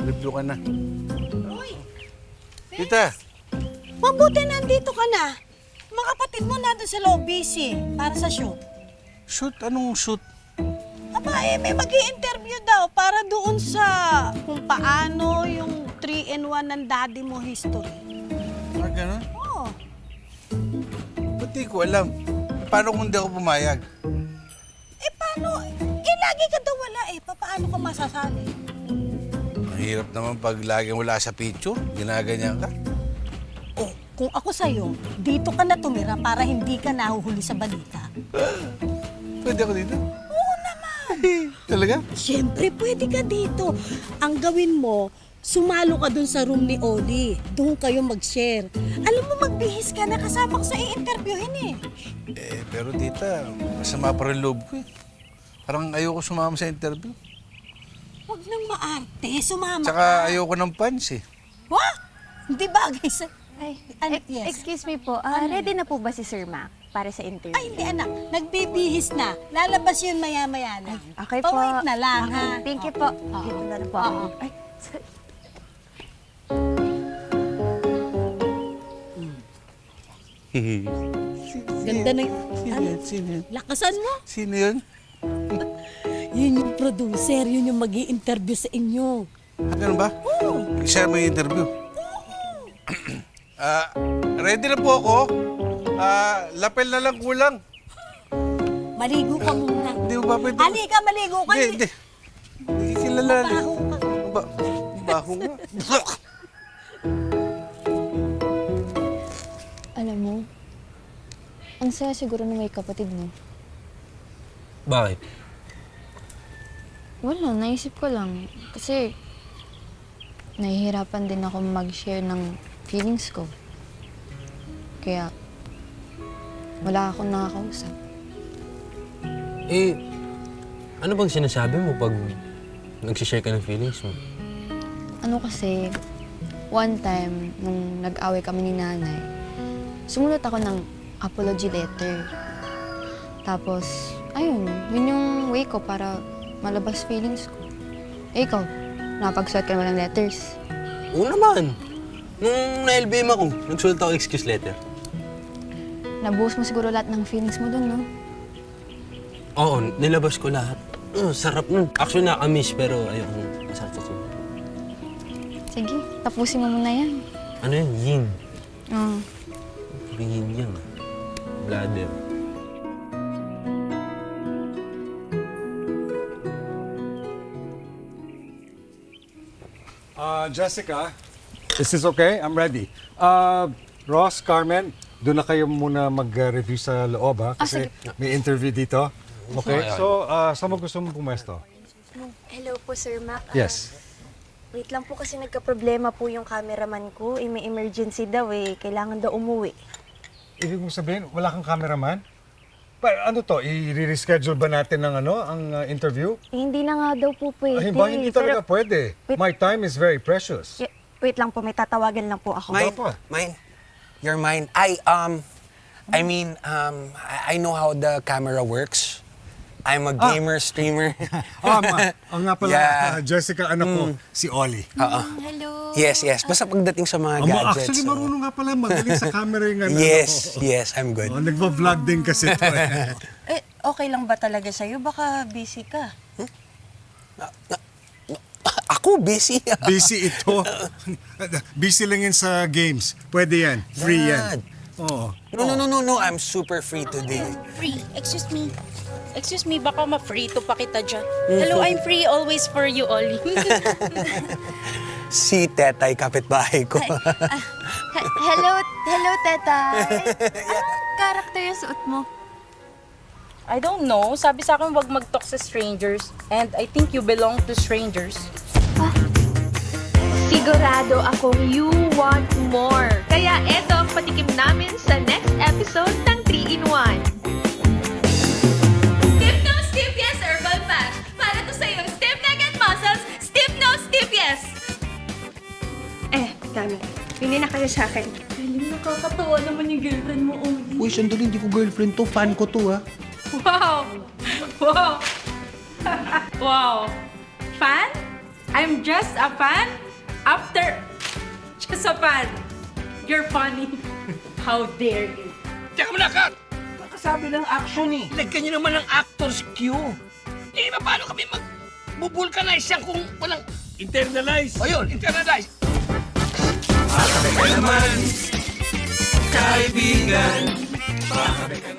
Review ka na. Tita! Mabuti nandito ka na. Mga kapatid mo nandun sa loob busy para sa shoot. Shoot? Anong shoot? Aba, may mag-i-interview daw para doon sa kung paano yung 3-in-1 ng daddy mo history. Ah, ganun? Oo. Ba't di ko alam? Paano kung hindi ako pumayag? Paano? Lagi ka daw wala eh. Paano ka masasali? Mahirap naman pag lagi wala sa picture. Ginaganyan ka. Oh, kung ako sa'yo, dito ka na tumira para hindi ka nahuhuli sa balita. Pwede ako dito? Oo naman. Talaga? Siyempre, pwede ka dito. Ang gawin mo, sumalo ka dun sa room ni Oli. Doon kayo mag-share. Alam mo, magbihis ka na kasama ko sa i-interviewin eh. Pero tita, masama pa rin loob ko eh. Parang ayoko sumama sa interview. Huwag nang maarte, sumama Tsaka ka. ayoko ng pants eh. What? Hindi bagay sa... Ay, yes. excuse me po. Ready na po ba si Sir Mac para sa interview? Ay, hindi anak. Nagbibihis na. Lalabas yun maya-maya lang. Okay po. Pawait na lang, ha? Thank you po. Dito na po ako. Ay, Ganda na Sino yun? Lakasan mo. Sino yun? Yun yung producer. Yun yung mag-i-interview sa inyo. Ganun ba? Oo. Siya may interview. Ready na po ako. Lapel na lang kulang. Maligo ka muna. Hindi mo ba pwede? Halika, maligo ka. Hindi. Hindi kilala. Mabaho ka. Baho nga. alam mo, ang saya siguro na may kapatid mo. Bakit? Wala, naisip ko lang. Kasi, nahihirapan din ako mag-share ng feelings ko. Kaya wala akong nakakausap. Eh, ano bang sinasabi mo pag nagsishare ka ng feelings mo? Ano kasi, one time, nung nag-away kami ni nanay, sumulat ako ng apology letter. Tapos, ayun, yun yung way ko para malabas feelings ko. Eh, ikaw, nakapagsulat ka naman ng letters. Oo naman. Nung na-LBM ako, nagsulat ako excuse letter. Nabuhos mo siguro lahat ng feelings mo dun, no? Oo, nilabas ko lahat. Sarap nun. Actually, nakamiss, pero ayoko masarap sa sulat. Sige, tapusin mo muna yan. Ano yun? Yin. Oo. Yin yan. Bladder. Jessica, is this okay? I'm ready. Ross, Carmen, doon na kayo muna mag-review sa loob, ha? Kasi may interview dito. Okay, so saan mo gusto mong pumesto? Hello po, Sir Mac. Yes. Wait lang po kasi nagka-problema po yung cameraman ko. May emergency daw eh. Kailangan daw umuwi. Ibig mong sabihin, wala kang cameraman? Ano to, i-reschedule ba natin ng ang interview? Hindi na nga daw po pwede. Ay, ba, hindi talaga pwede. My time is very precious. Wait lang po, may tatawagan lang po ako. Mine. You're mine. I know how the camera works. I'm a gamer, streamer. Nga pala, Yeah. Jessica, anak ko, si Oli. Oo. Hello. Yes. Basta pagdating sa mga gadgets. Actually, marunong nga pala, magaling sa camera yung Yes, I'm good. Nagva-vlog din kasi ito. Okay lang ba talaga sa'yo? Baka busy ka. Ako, busy. Busy ito. Busy lang yan sa games. Pwede yan. Free yan. Oo. No. I'm super free today. Free. Excuse me, baka ma-free to pa kita dyan. Hello, I'm free always for you, Ollie. Si Tetay, kapitbahay ko. Hello, Teta. Anong character yung suot mo? I don't know. Sabi sa akin, wag mag-talk sa strangers. And I think you belong to strangers. Sigurado akong you want more. Kaya eto ang patikim namin sa next episode ng 3-in-1. Stiff no, stiff yes, Herbal Patch. Para to sa'yo, stiff neck and muscles, stiff no, stiff yes. Dami. Pili na kayo sa akin. Nakakatawa naman yung girlfriend mo, Oli. Uy, sandali, hindi ko girlfriend to. Fan ko to, ha? Wow! Fan? I'm just a fan? After just a fan. You're funny. How dare you? Teka muna, Kat! Kakasabi ng action eh. Lagyan nyo naman ng actor's cue. Eh, paano kami mag-vulcanize yan kung walang... Internalize! O yun, internalize. Baka naman, kaibigan. Baka